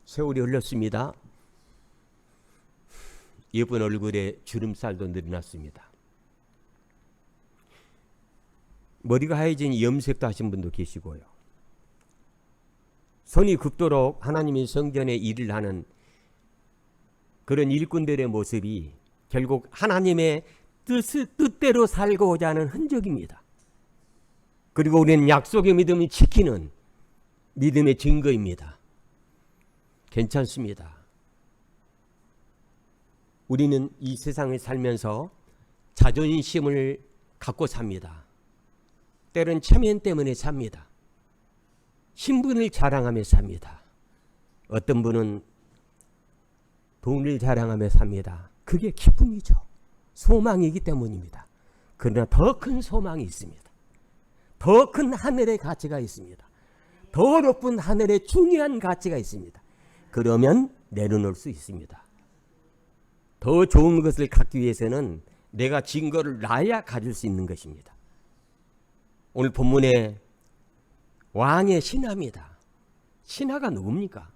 세월이 흘렀습니다. 예쁜 얼굴에 주름살도 늘어났습니다. 머리가 하얘진 염색도 하신 분도 계시고요. 손이 굽도록 하나님의 성전에 일을 하는 그런 일꾼들의 모습이 결국 하나님의 뜻대로 살고자 하는 흔적입니다. 그리고 우리는 약속의 믿음을 지키는 믿음의 증거입니다. 괜찮습니다. 우리는 이 세상을 살면서 자존심을 갖고 삽니다. 때론 체면 때문에 삽니다. 신분을 자랑하며 삽니다. 어떤 분은 돈을 자랑하며 삽니다. 그게 기쁨이죠. 소망이기 때문입니다. 그러나 더 큰 소망이 있습니다. 더 큰 하늘의 가치가 있습니다. 더 높은 하늘의 중요한 가치가 있습니다. 그러면 내려놓을 수 있습니다. 더 좋은 것을 갖기 위해서는 내가 증거를 놔야 가질 수 있는 것입니다. 오늘 본문에 왕의 신하입니다. 신하가 누굽니까?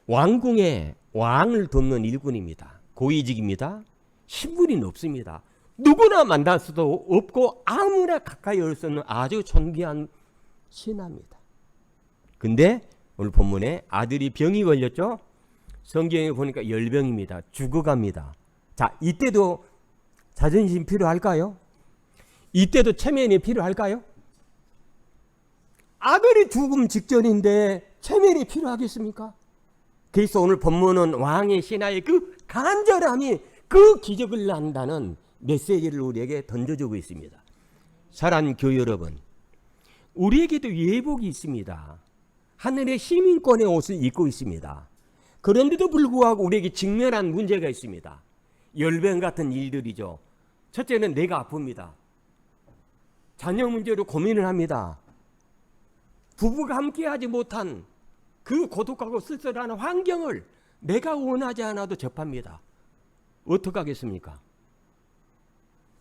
왕궁의 왕을 돕는 일꾼입니다. 고위직입니다. 신분이 높습니다. 누구나 만날 수도 없고 아무나 가까이 올 수 없는 아주 존귀한 신하입니다. 근데 오늘 본문에 아들이 병이 걸렸죠? 성경에 보니까 열병입니다. 죽어갑니다. 자, 이때도 자존심 필요할까요? 이때도 체면이 필요할까요? 아들이 죽음 직전인데 체면이 필요하겠습니까? 그래서 오늘 본문은 왕의 신하의 그 간절함이 그 기적을 난다는 메시지를 우리에게 던져주고 있습니다. 사랑하는 교회 여러분, 우리에게도 예복이 있습니다. 하늘의 시민권의 옷을 입고 있습니다. 그런데도 불구하고 우리에게 직면한 문제가 있습니다. 열병 같은 일들이죠. 첫째는 내가 아픕니다. 자녀 문제로 고민을 합니다. 부부가 함께하지 못한 그 고독하고 쓸쓸한 환경을 내가 원하지 않아도 접합니다. 어떡하겠습니까?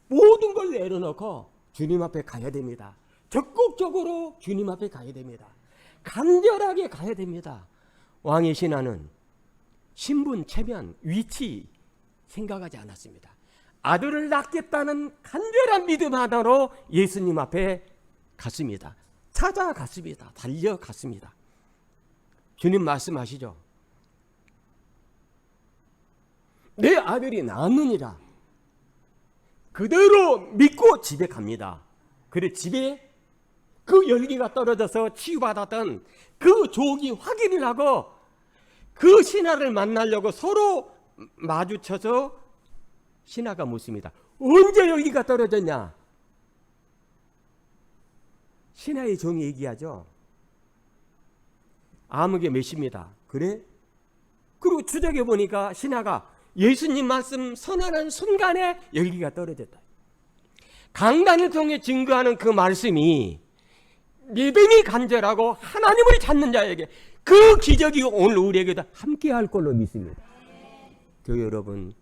모든 걸 내려놓고 주님 앞에 가야 됩니다. 적극적으로 주님 앞에 가야 됩니다. 간절하게 가야 됩니다. 왕의 신하는 신분, 체면, 위치 생각하지 않았습니다. 아들을 낳겠다는 간절한 믿음 하나로 예수님 앞에 갔습니다. 찾아갔습니다. 달려갔습니다. 주님 말씀하시죠. 내 아들이 낳았느니라. 그대로 믿고 집에 갑니다. 그래 집에 그 열기가 떨어져서 치유받았던 그 족이 확인을 하고 그 신하를 만나려고 서로 마주쳐서 신하가 묻습니다. 언제 열기가 떨어졌냐? 신하의 종이 얘기하죠. 아무개 몇 시입니다. 그래? 그리고 추적해 보니까 신하가 예수님 말씀 선언한 순간에 열기가 떨어졌다. 강단을 통해 증거하는 그 말씀이 믿음이 간절하고 하나님을 찾는 자에게 그 기적이 오늘 우리에게도 함께 할 걸로 믿습니다. 교회 여러분,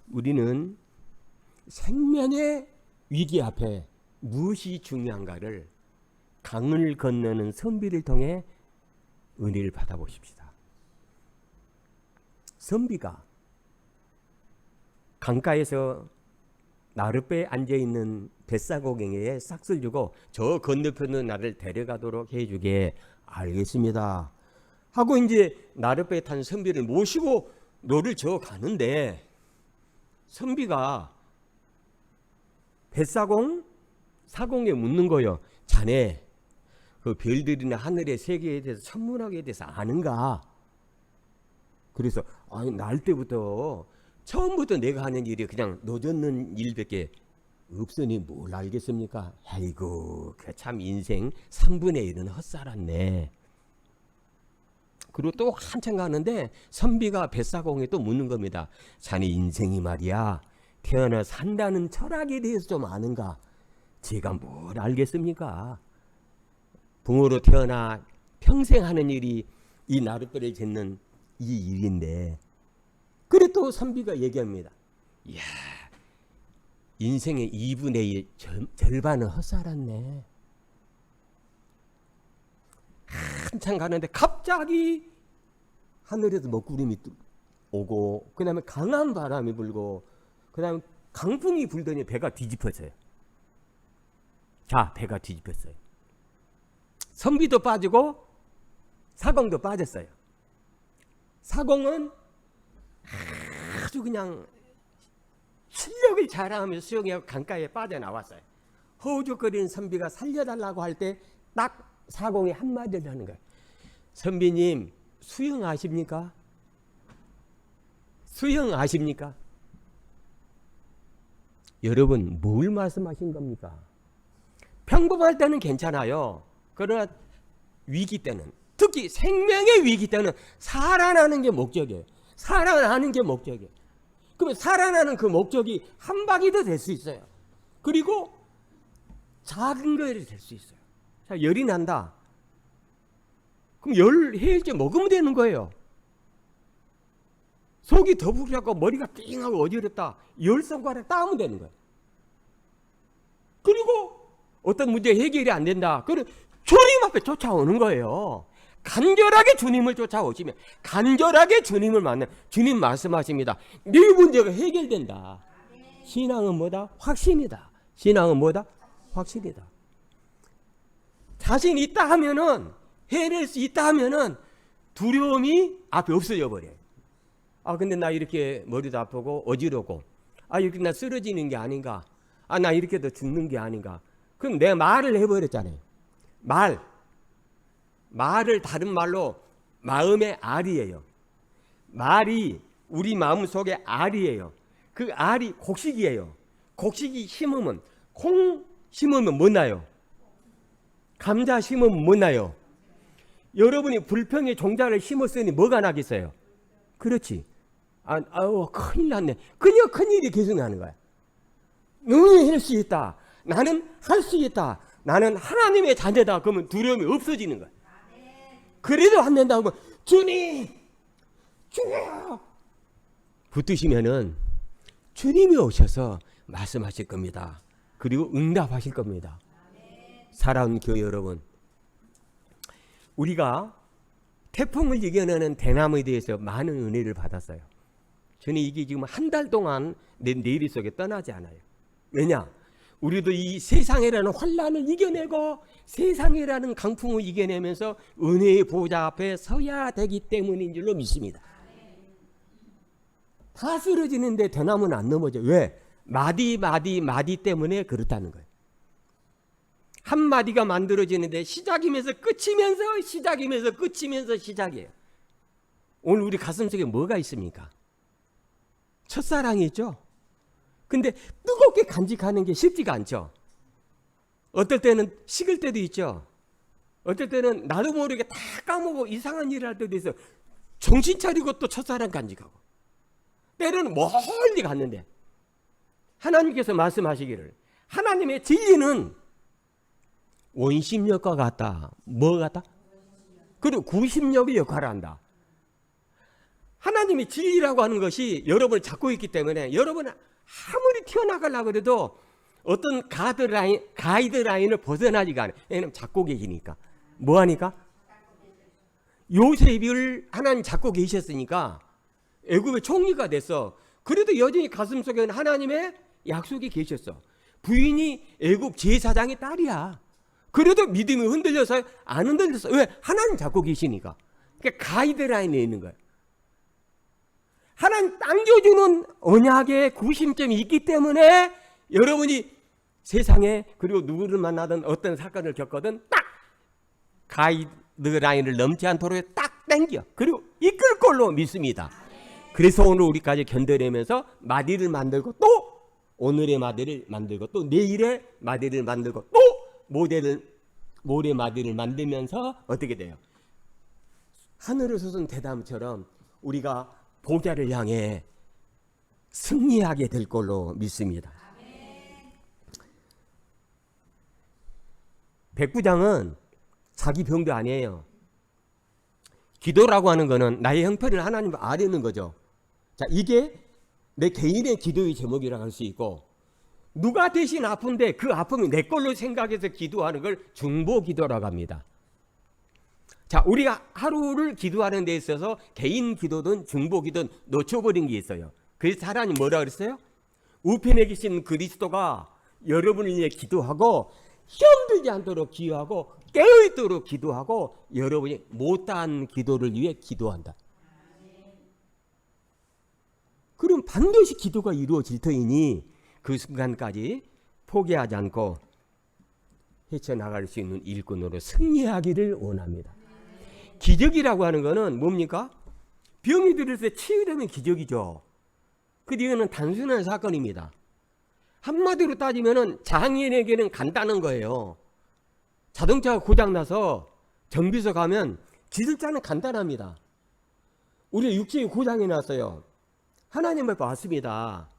우리는 생명의 위기 앞에 무엇이 중요한가를 강을 건너는 선비를 통해 은혜를 받아보십시다. 선비가 강가에서 나룻배에 앉아있는 뱃사공에게 싹을 주고 저 건너편으로 나를 데려가도록 해주게 알겠습니다 하고 이제 나룻배에 탄 선비를 모시고 노를 저어 가는데 선비가 사공에 묻는 거예요. 자네 그 별들이나 하늘의 세계에 대해서 천문학에 대해서 아는가? 그래서 아니 날 때부터 처음부터 내가 하는 일이 그냥 노젓는 일밖에 없으니 뭘 알겠습니까? 아이고 참 인생 3분의 1은 헛살았네. 그리고 또 한참 가는데 선비가 뱃사공에 또 묻는 겁니다. 자네 인생이 말이야 태어나 산다는 철학에 대해서 좀 아는가? 제가 뭘 알겠습니까? 붕어로 태어나 평생 하는 일이 이 나룻배를 젓는 이 일인데 그래 또 선비가 얘기합니다. 이야 인생의 2분의 1 절반은 헛살았네. 한참 가는데 갑자기 하늘에서 먹구름이 오고, 그 다음에 강한 바람이 불고, 그 다음에 강풍이 불더니 배가 뒤집혔어요. 자, 배가 뒤집혔어요. 선비도 빠지고 사공도 빠졌어요. 사공은 아주 그냥 실력을 자랑하면서 수영하고 강가에 빠져나왔어요. 허우적거리는 선비가 살려달라고 할 때 딱 사공이 한마디를 하는 거예요. 선비님, 수영 아십니까? 수영 아십니까? 여러분, 뭘 말씀하신 겁니까? 평범할 때는 괜찮아요. 그러나 위기 때는, 특히 생명의 위기 때는 살아나는 게 목적이에요. 살아나는 게 목적이에요. 그러면 살아나는 그 목적이 한 바퀴도 될 수 있어요. 그리고 작은 거에 될 수 있어요. 자, 열이 난다. 그럼 열 해일제 먹으면 되는 거예요. 속이 더부룩하고 머리가 띵하고 어지럽다. 열 손가락 따면 되는 거예요. 그리고 어떤 문제 해결이 안 된다. 그럼 주님 앞에 쫓아오는 거예요. 간절하게 주님을 쫓아오시면, 간절하게 주님을 만나면 주님 말씀하십니다. 네 문제가 해결된다. 신앙은 뭐다? 확신이다. 신앙은 뭐다? 확신이다. 자신 있다 하면은, 해낼 수 있다 하면은 두려움이 앞에 없어져 버려요. 아, 근데 나 이렇게 머리도 아프고 어지럽고, 아, 이렇게 나 쓰러지는 게 아닌가, 아, 나 이렇게 더 죽는 게 아닌가. 그럼 내가 말을 해버렸잖아요. 말을 다른 말로 마음의 알이에요. 말이 우리 마음 속에 알이에요. 그 알이 곡식이에요. 곡식이 심으면, 콩 심으면 뭐 나요? 감자 심으면 뭐 나요? 여러분이 불평의 종자를 심었으니 뭐가 나겠어요? 그렇지. 아우, 큰일 났네. 그냥 큰일이 계속 나는 거야. 너는 할 수 있다. 나는 할 수 있다. 나는 하나님의 자녀다. 그러면 두려움이 없어지는 거야. 그래도 안 된다고 하면, 주님, 주여! 붙으시면은 주님이 오셔서 말씀하실 겁니다. 그리고 응답하실 겁니다. 사랑하는 교회 여러분, 우리가 태풍을 이겨내는 대나무에 대해서 많은 은혜를 받았어요. 저는 이게 지금 한 달 동안 내 내리 속에 떠나지 않아요. 왜냐? 우리도 이 세상이라는 환난을 이겨내고 세상이라는 강풍을 이겨내면서 은혜의 보좌 앞에 서야 되기 때문인 줄로 믿습니다. 다 쓰러지는데 대나무는 안 넘어져. 왜? 마디 때문에 그렇다는 거예요. 한 마디가 만들어지는데 시작이면서 끝이면서 시작이면서 끝이면서 시작이에요. 오늘 우리 가슴속에 뭐가 있습니까? 첫사랑이 있죠? 근데 뜨겁게 간직하는 게 쉽지가 않죠. 어떨 때는 식을 때도 있죠. 어떨 때는 나도 모르게 다 까먹고 이상한 일을 할 때도 있어요. 정신 차리고 또 첫사랑 간직하고. 때로는 멀리 갔는데 하나님께서 말씀하시기를, 하나님의 진리는 원심력과 같다. 뭐 같다? 그리고 구심력의 역할을 한다. 하나님의 진리라고 하는 것이 여러분을 잡고 있기 때문에 여러분은 아무리 튀어나가려고 해도 어떤 가이드라인을 벗어나지가 않아요. 왜냐하면 잡고 계시니까. 뭐 하니까? 요셉을 하나님 잡고 계셨으니까 애굽의 총리가 됐어. 그래도 여전히 가슴속에는 하나님의 약속이 계셨어. 부인이 애굽 제사장의 딸이야. 그래도 믿음이 흔들려서 안 흔들렸어. 왜? 하나님 잡고 계시니까. 그러니까 가이드라인에 있는 거예요. 하나님 당겨주는 언약의 구심점이 있기 때문에 여러분이 세상에, 그리고 누구를 만나든 어떤 사건을 겪거든 딱 가이드라인을 넘지 않도록 딱 당겨. 그리고 이끌 걸로 믿습니다. 그래서 오늘 우리까지 견뎌내면서 마디를 만들고 또 오늘의 마디를 만들고 또 내일의 마디를 만들고 또 모레 마디를 만들면서 어떻게 돼요? 하늘을 솟은 대담처럼 우리가 보좌를 향해 승리하게 될 걸로 믿습니다. 백부장은 자기 병도 아니에요. 기도라고 하는 거는 나의 형편을 하나님 아뢰는 거죠. 자, 이게 내 개인의 기도의 제목이라고 할 수 있고, 누가 대신 아픈데 그 아픔이 내 걸로 생각해서 기도하는 걸 중보 기도라고 합니다. 자, 우리가 하루를 기도하는 데 있어서 개인 기도든 중보 기도든 놓쳐버린 게 있어요. 그래서 하나님 뭐라 그랬어요? 우편에 계신 그리스도가 여러분을 위해 기도하고 시험 들지 않도록 기도하고 깨어있도록 기도하고 여러분이 못한 기도를 위해 기도한다. 그럼 반드시 기도가 이루어질 터이니 그 순간까지 포기하지 않고 헤쳐나갈 수 있는 일꾼으로 승리하기를 원합니다. 기적이라고 하는 것은 뭡니까? 병이 들어서 치유되면 기적이죠. 그 뒤에는 단순한 사건입니다. 한마디로 따지면 장애인에게는 간단한 거예요. 자동차가 고장나서 정비소 가면 기술자는 간단합니다. 우리 육체에 고장이 났어요. 하나님 앞에 왔습니다.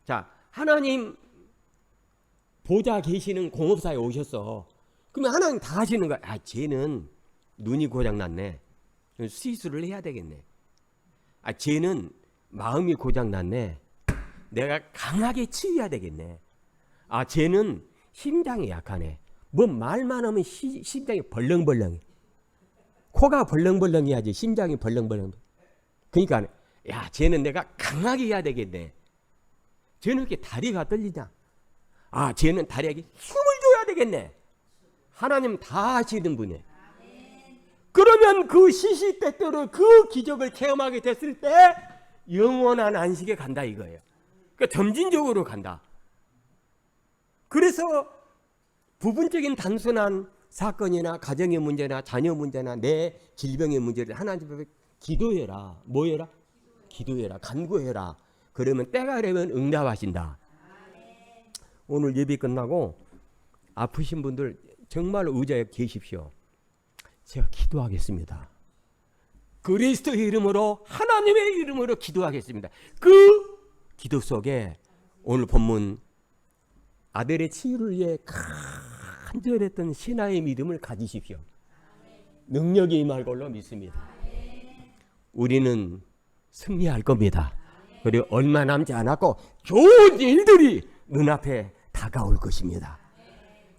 자, 하나님 보좌 계시는 공업사에 오셨어. 그러면 하나님 다 하시는 거야. 아, 쟤는 눈이 고장났네. 수술을 해야 되겠네. 아, 쟤는 마음이 고장났네. 내가 강하게 치유해야 되겠네. 아, 쟤는 심장이 약하네. 뭐 말만 하면 심장이 벌렁벌렁해. 코가 벌렁벌렁해야지 심장이 벌렁벌렁. 그러니까 야, 쟤는 내가 강하게 해야 되겠네. 쟤는 이렇게 다리가 떨리냐. 아, 쟤는 다리에게 힘을 줘야 되겠네. 하나님 다 하시는 분이에요. 그러면 그 시시때때로 그 기적을 체험하게 됐을 때 영원한 안식에 간다 이거예요. 그러니까 점진적으로 간다. 그래서 부분적인 단순한 사건이나 가정의 문제나 자녀 문제나 내 질병의 문제를 하나님 앞에 기도해라. 뭐 해라? 기도해라. 간구해라. 그러면 때가 되면 응답하신다. 오늘 예배 끝나고 아프신 분들 정말 의자에 계십시오. 제가 기도하겠습니다. 그리스도의 이름으로 하나님의 이름으로 기도하겠습니다. 그 기도 속에 오늘 본문 아들의 치유를 위해 간절했던 신하의 믿음을 가지십시오. 능력이 임할 걸로 믿습니다. 우리는 승리할 겁니다. 그리고 얼마 남지 않았고 좋은 일들이 눈앞에 다가올 것입니다.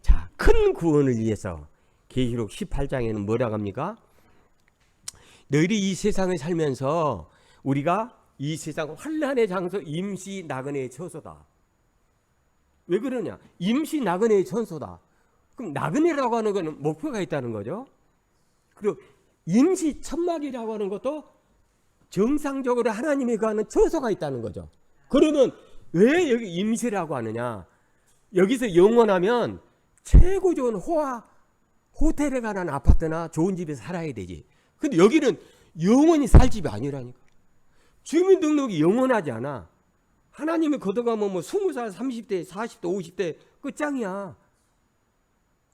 자, 큰 구원을 위해서 계시록 18장에는 뭐라고 합니까? 너희들이 이 세상을 살면서 우리가 이 세상 환난의 장소 임시 나그네의 처소다. 왜 그러냐? 임시 나그네의 처소다. 그럼 나그네라고 하는 것은 목표가 있다는 거죠. 그리고 임시 천막이라고 하는 것도 정상적으로 하나님이 가는 처소가 있다는 거죠. 그러면 왜 여기 임시라고 하느냐? 여기서 영원하면 최고 좋은 호텔에 가는 아파트나 좋은 집에 살아야 되지. 근데 여기는 영원히 살 집이 아니라니까. 주민등록이 영원하지 않아. 하나님이 걷어가면 뭐 20살, 30대, 40대, 50대 끝장이야.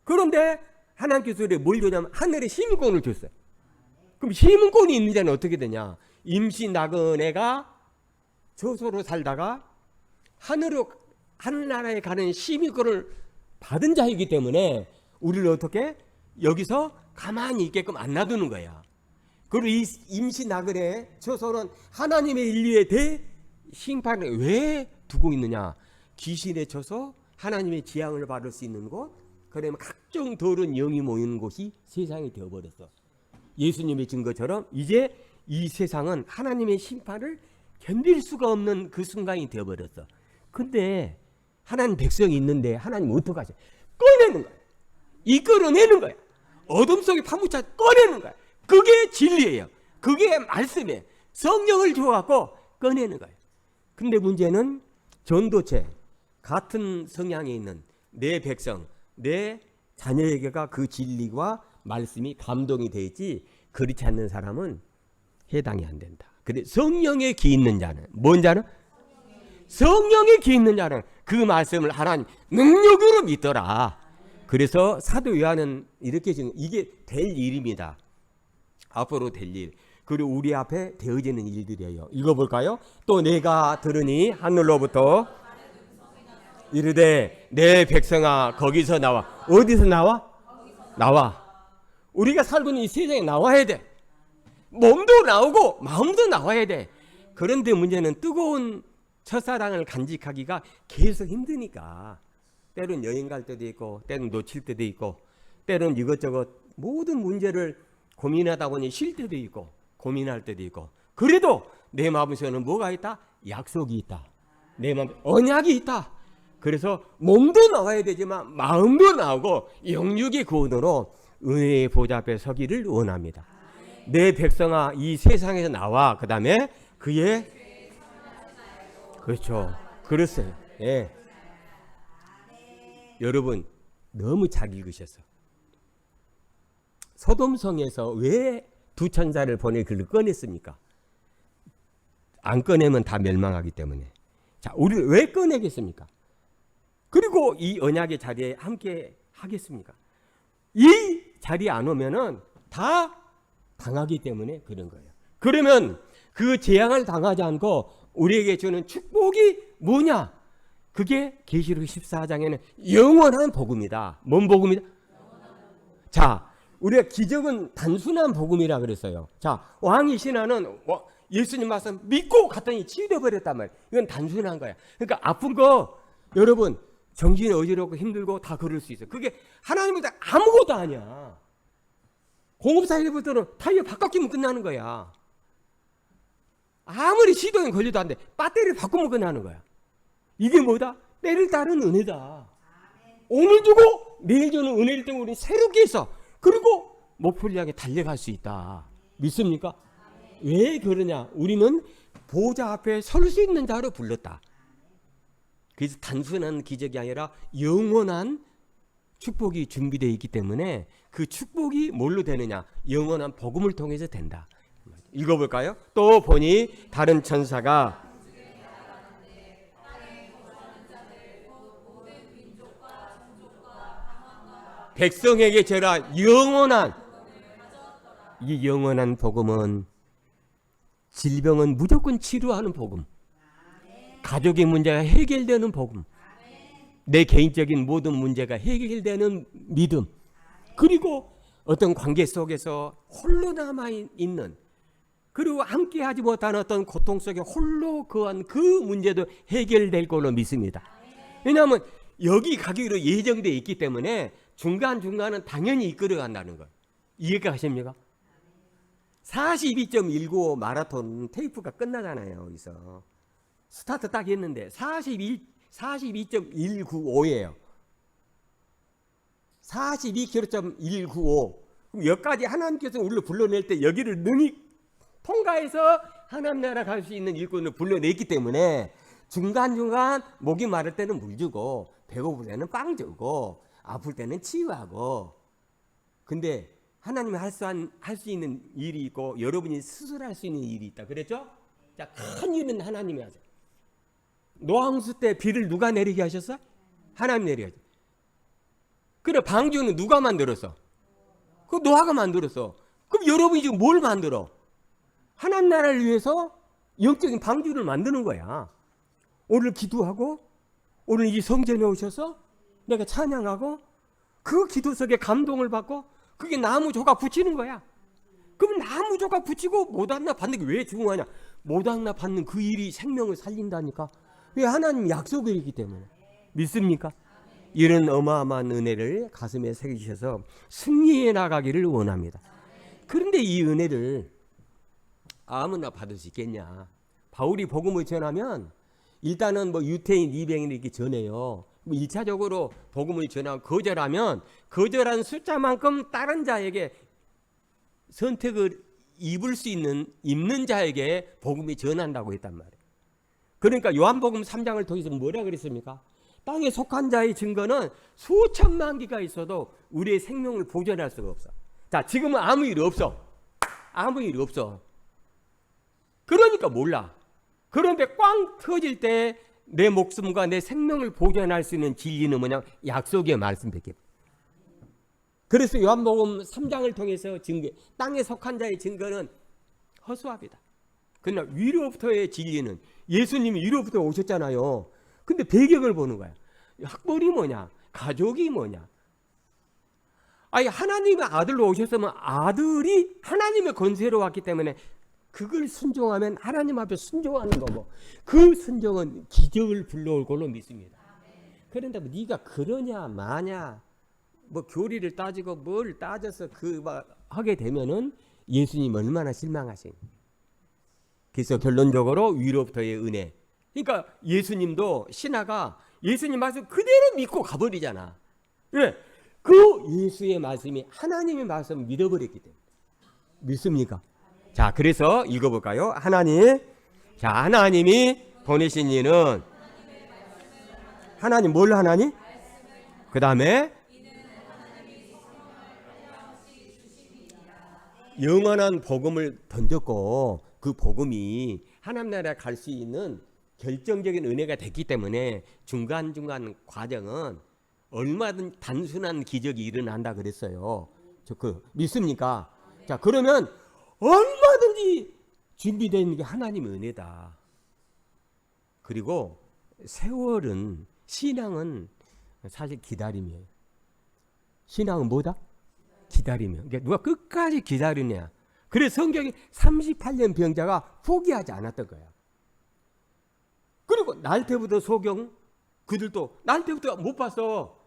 그런데 하나님께서 뭘 주냐면 하늘에 시민권을 줬어요. 그럼 시민권이 있는 자는 어떻게 되냐? 임시 나그네가 저소로 살다가 하늘나라에 가는 시민권을 받은 자이기 때문에 우리를 어떻게 여기서 가만히 있게끔 안 놔두는 거야. 그리고 이 임시 나그네 저소는 하나님의 인류에 대해 심판을 왜 두고 있느냐? 귀신에 쳐서 하나님의 지향을 받을 수 있는 곳, 그러면 각종 더러운 영이 모이는 곳이 세상이 되어버렸어. 예수님이 준 것처럼 이제 이 세상은 하나님의 심판을 견딜 수가 없는 그 순간이 되어버렸어. 근데 하나님 백성이 있는데 하나님 어떡하죠? 꺼내는 거야. 이끌어내는 거야. 어둠 속에 파묻혀 꺼내는 거야. 그게 진리예요. 그게 말씀이에요. 성령을 줘갖고 꺼내는 거예요. 근데 문제는 전도체 같은 성향에 있는 내 백성, 내 자녀에게가 그 진리와 말씀이 감동이 되지 그렇지 않는 사람은 해당이 안 된다. 근데 성령에 기 있는 자는 뭔 자는? 성령에 기 있는 자는 그 말씀을 하나님 능력으로 믿더라. 그래서 사도 요한은 이렇게 지금 이게 될 일입니다. 앞으로 될 일. 그리고 우리 앞에 되어지는 일들이에요. 읽어볼까요? 또 내가 들으니 하늘로부터 이르되 내 백성아 거기서 나와. 어디서 나와? 나와. 우리가 살고 있는 이 세상에 나와야 돼. 몸도 나오고 마음도 나와야 돼. 그런데 문제는 뜨거운 첫사랑을 간직하기가 계속 힘드니까 때로는 여행 갈 때도 있고 때로는 놓칠 때도 있고 때로는 이것저것 모든 문제를 고민하다 보니 쉴 때도 있고 고민할 때도 있고, 그래도 내 마음속에는 뭐가 있다? 약속이 있다. 내 마음 언약이 있다. 그래서 몸도 나와야 되지만 마음도 나오고 영육의 구원으로 은혜의 보좌 앞에 서기를 원합니다. 내 백성아 이 세상에서 나와, 그 다음에 그의 그렇죠. 그랬어요. 예. 여러분 너무 잘 읽으셨어. 소돔성에서 왜 두 천사를 보내 글을 꺼냈습니까? 안 꺼내면 다 멸망하기 때문에. 자, 우리를 왜 꺼내겠습니까? 그리고 이 언약의 자리에 함께 하겠습니까? 이 자리에 안 오면은 다 당하기 때문에 그런 거예요. 그러면 그 재앙을 당하지 않고 우리에게 주는 축복이 뭐냐? 그게 계시록 14장에는 영원한 복음이다. 뭔 복음이다? 자, 우리가 기적은 단순한 복음이라 그랬어요. 자, 왕이 신하는 예수님 말씀 믿고 갔더니 치유돼 버렸단 말이에요. 이건 단순한 거야. 그러니까 아픈 거 여러분 정신이 어지럽고 힘들고 다 그럴 수 있어요. 그게 하나님보다 아무것도 아니야. 공업사일부터는 타이어 바꿔끼면 끝나는 거야. 아무리 시동이 걸려도 안 돼. 배터리 바꾸면 끝나는 거야. 이게 뭐다? 때를 따른 은혜다. 오늘 주고 내일 주는 은혜를 때문에 우리는 새롭게 있어. 그리고 목표를 향해 달려갈 수 있다. 믿습니까? 왜 그러냐? 우리는 보좌 앞에 설 수 있는 자로 불렀다. 그래서 단순한 기적이 아니라 영원한 축복이 준비되어 있기 때문에 그 축복이 뭘로 되느냐? 영원한 복음을 통해서 된다. 읽어볼까요? 또 보니 다른 천사가 백성에게 제라 영원한, 이 영원한 복음은 질병은 무조건 치료하는 복음, 가족의 문제가 해결되는 복음, 내 개인적인 모든 문제가 해결되는 믿음, 그리고 어떤 관계 속에서 홀로 남아있는, 그리고 함께하지 못하는 어떤 고통 속에 홀로 거한 그 문제도 해결될 걸로 믿습니다. 왜냐하면 여기 가기로 예정되어 있기 때문에 중간중간은 당연히 이끌어간다는 거예요. 이해가 가십니까? 42.195 마라톤 테이프가 끝나잖아요. 여기서 스타트 딱 했는데 42.195예요. 42km.195. 그럼 여기까지 하나님께서 우리를 불러낼 때 여기를 능히 통과해서 하나님 나라 갈 수 있는 일꾼을 불러냈기 때문에 중간중간 목이 마를 때는 물 주고 배고플 때는 빵 주고 아플 때는 치유하고. 근데 하나님이 할 수 있는 일이 있고 여러분이 스스로 할 수 있는 일이 있다. 그랬죠? 자, 큰 일은 하나님이 하세요. 노항수 때 비를 누가 내리게 하셨어? 하나님 내리게 하죠. 그래, 방주는 누가 만들었어? 그 노아가 만들었어. 그럼 여러분이 지금 뭘 만들어? 하나님 나라를 위해서 영적인 방주를 만드는 거야. 오늘 기도하고 오늘 이 성전에 오셔서 내가 찬양하고 그 기도 속에 감동을 받고 그게 나무 조각 붙이는 거야. 그럼 나무 조각 붙이고 모닥나 받는 게 왜 중요하냐? 모닥나 받는 그 일이 생명을 살린다니까. 왜? 하나님 약속이기 때문에. 믿습니까? 이런 어마어마한 은혜를 가슴에 새기셔서 승리해 나가기를 원합니다. 그런데 이 은혜를 아무나 받을 수 있겠냐? 바울이 복음을 전하면 일단은 뭐 유태인, 이방인 이렇게 전해요. 1차적으로 복음을 전하고 거절하면 거절한 숫자만큼 다른 자에게 선택을 입는 자에게 복음이 전한다고 했단 말이에요. 그러니까 요한복음 3장을 통해서 뭐라 그랬습니까? 땅에 속한 자의 증거는 수천만 개가 있어도 우리의 생명을 보존할 수가 없어. 자, 지금은 아무 일 없어. 아무 일 없어. 그러니까 몰라. 그런데 꽝 터질 때 내 목숨과 내 생명을 보존할 수 있는 진리는 뭐냐? 약속의 말씀밖에. 그래서 요한복음 3장을 통해서 증거, 땅에 속한 자의 증거는 허수아비다. 그러나 위로부터의 진리는, 예수님이 위로부터 오셨잖아요. 근데 배경을 보는 거야. 학벌이 뭐냐? 가족이 뭐냐? 아니, 하나님의 아들로 오셨으면 아들이 하나님의 권세로 왔기 때문에 그걸 순종하면 하나님 앞에 순종하는 거고, 그 순종은 기적을 불러올 걸로 믿습니다. 그런데 네가 그러냐 마냐 뭐 교리를 따지고 뭘 따져서 그 막 하게 되면은 예수님 얼마나 실망하신. 그래서 결론적으로 위로부터의 은혜. 그러니까 예수님도 신하가 예수님 말씀 그대로 믿고 가버리잖아. 왜? 그 예수의 말씀이 하나님의 말씀을 믿어버렸기 때문에. 믿습니까? 자, 그래서 읽어볼까요? 하나님이 보내신 이는 하나님 뭘 하나니? 그 다음에 영원한 복음을 던졌고 그 복음이 하나님 나라에 갈 수 있는 결정적인 은혜가 됐기 때문에 중간중간 과정은 얼마든 단순한 기적이 일어난다 그랬어요. 믿습니까? 자, 그러면 얼마든지 준비되는 게 하나님의 은혜다. 그리고 세월은 신앙은 사실 기다림이에요. 신앙은 뭐다? 기다리며. 그러니까 누가 끝까지 기다리냐. 그래서 성경이 38년 병자가 포기하지 않았던 거야. 그리고 날 때부터 소경 그들도 날 때부터 못 봤어.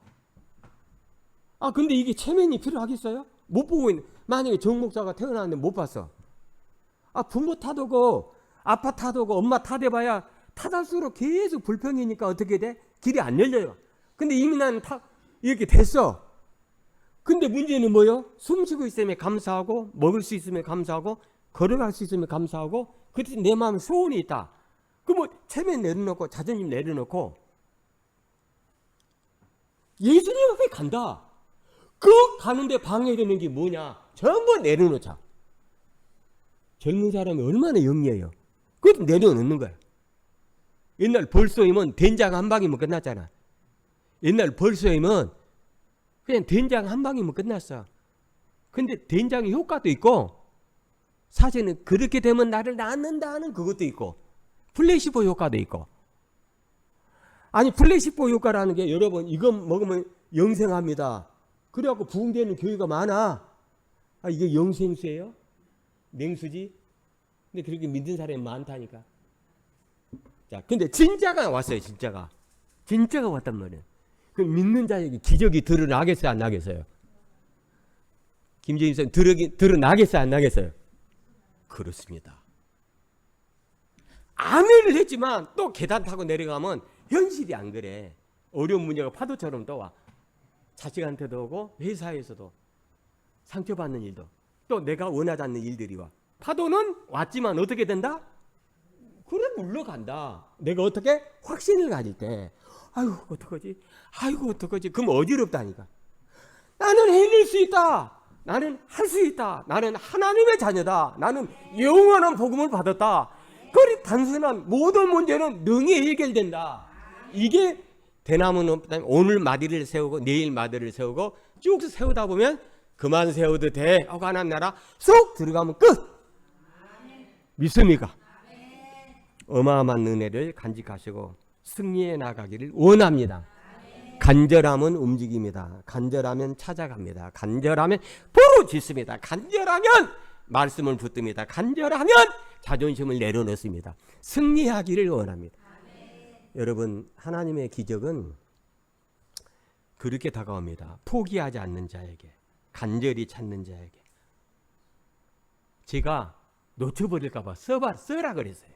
근데 이게 체면이 필요하겠어요? 못 보고 있는. 만약에 정 목사가 태어났는데 못 봤어. 부모 탓하고 아빠 탓하고 엄마 탓해봐야 탓할수록 계속 불평이니까 어떻게 돼? 길이 안 열려요. 근데 이미 나는 이렇게 됐어. 근데 문제는 뭐요? 숨 쉬고 있으면 감사하고 먹을 수 있으면 감사하고 걸어갈 수 있으면 감사하고 그래서 내 마음에 소원이 있다. 뭐 체면 내려놓고 자존심 내려놓고 예수님 앞에 간다. 그 가는데 방해되는 게 뭐냐? 전부 내려놓자. 젊은 사람이 얼마나 영리해요. 그것도 내려놓는 거야. 옛날 벌쏘이면 된장 한 방이면 끝났잖아. 옛날 벌쏘이면 그냥 된장 한 방이면 끝났어. 근데 된장의 효과도 있고 사실은 그렇게 되면 나를 낳는다는 그것도 있고 플레시보 효과도 있고. 플레시보 효과라는 게 여러분 이거 먹으면 영생합니다. 그래갖고 부흥되는 교회가 많아. 이게 영생수예요? 냉수지? 근데 그렇게 믿는 사람이 많다니까. 자, 근데 진짜가 왔어요. 진짜가 왔단 말이에요. 그 믿는 자에게 기적이 드러나겠어요? 안 나겠어요? 김재인 선생님 드러나겠어요? 안 나겠어요? 그렇습니다. 아멘을 했지만 또 계단 타고 내려가면 현실이 안 그래. 어려운 문제가 파도처럼 또 와. 자식한테도 오고 회사에서도 상처받는 일도 또 내가 원하지 않는 일들이 와. 파도는 왔지만 어떻게 된다? 그래 물러간다. 내가 어떻게? 확신을 가질 때 어떡하지? 그럼 어지럽다니까. 나는 해낼 수 있다. 나는 할 수 있다. 나는 하나님의 자녀다. 나는 영원한 복음을 받았다. 그리 단순한 모든 문제는 능히 해결된다. 이게 대나무는 오늘 마디를 세우고 내일 마디를 세우고 쭉 세우다 보면 그만 세워도 돼 하고 하나님 나라 쏙 들어가면 끝. 믿습니까? 어마어마한 은혜를 간직하시고 승리해 나가기를 원합니다. 간절함은 움직입니다. 간절하면 찾아갑니다. 간절하면 부르짖습니다. 간절하면 말씀을 붙듭니다. 간절하면 자존심을 내려놓습니다. 승리하기를 원합니다. 여러분 하나님의 기적은 그렇게 다가옵니다. 포기하지 않는 자에게, 간절히 찾는 자에게. 제가 놓쳐버릴까 봐 써라 그랬어요.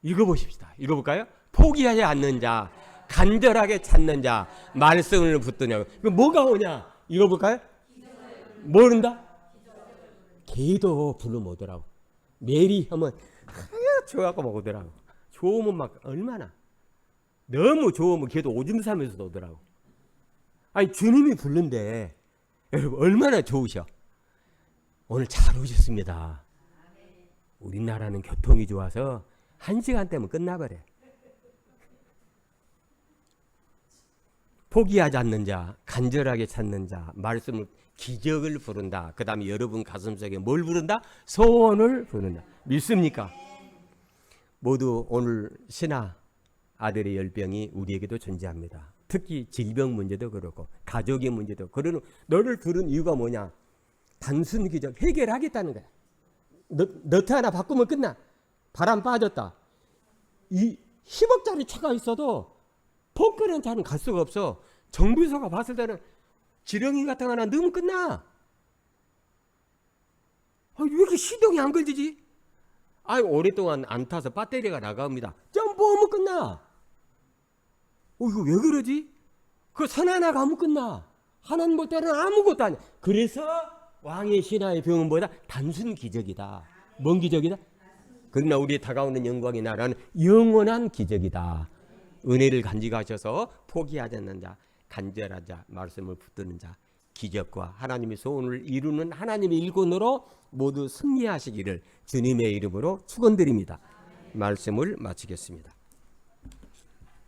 읽어보십시다. 읽어볼까요? 포기하지 않는 자, 간절하게 찾는 자, 말씀을 붙드냐고. 뭐가 오냐? 읽어볼까요? 모른다? 걔도 부르면 오더라고. 메리 하면 좋아갖고 막 오더라고. 좋으면 막 얼마나 너무 좋으면 걔도 오줌 싸면서 오더라고. 주님이 부른데 여러분 얼마나 좋으셔. 오늘 잘 오셨습니다. 우리나라는 교통이 좋아서 1시간대면 끝나버려. 포기하지 않는 자, 간절하게 찾는 자, 말씀을 기적을 부른다. 그 다음에 여러분 가슴속에 뭘 부른다? 소원을 부른다. 믿습니까? 모두 오늘 신하 아들의 열병이 우리에게도 존재합니다. 특히 질병 문제도 그렇고 가족의 문제도 그러는 너를 부른 이유가 뭐냐? 단순 기적 해결하겠다는 거야. 너트 하나 바꾸면 끝나. 바람 빠졌다. 이 10억짜리 차가 있어도 펑크는 차는 갈 수가 없어. 정비소가 봤을 때는 지렁이 같은 거 하나 넣으면 끝나. 왜 이렇게 시동이 안 걸리지? 오랫동안 안 타서 배터리가 나갑니다. 점프하면 끝나. 이거 왜 그러지? 그 선 하나 가면 끝나. 하나님 볼 때는 아무것도 아니야. 그래서 왕의 신하의 병은 뭐다? 단순 기적이다. 뭔 기적이다? 그러나 우리의 다가오는 영광의 나라는 영원한 기적이다. 은혜를 간직하셔서 포기하지 않는 자, 간절한 자, 말씀을 붙드는 자, 기적과 하나님의 소원을 이루는 하나님의 일꾼으로 모두 승리하시기를 주님의 이름으로 축원드립니다. 말씀을 마치겠습니다.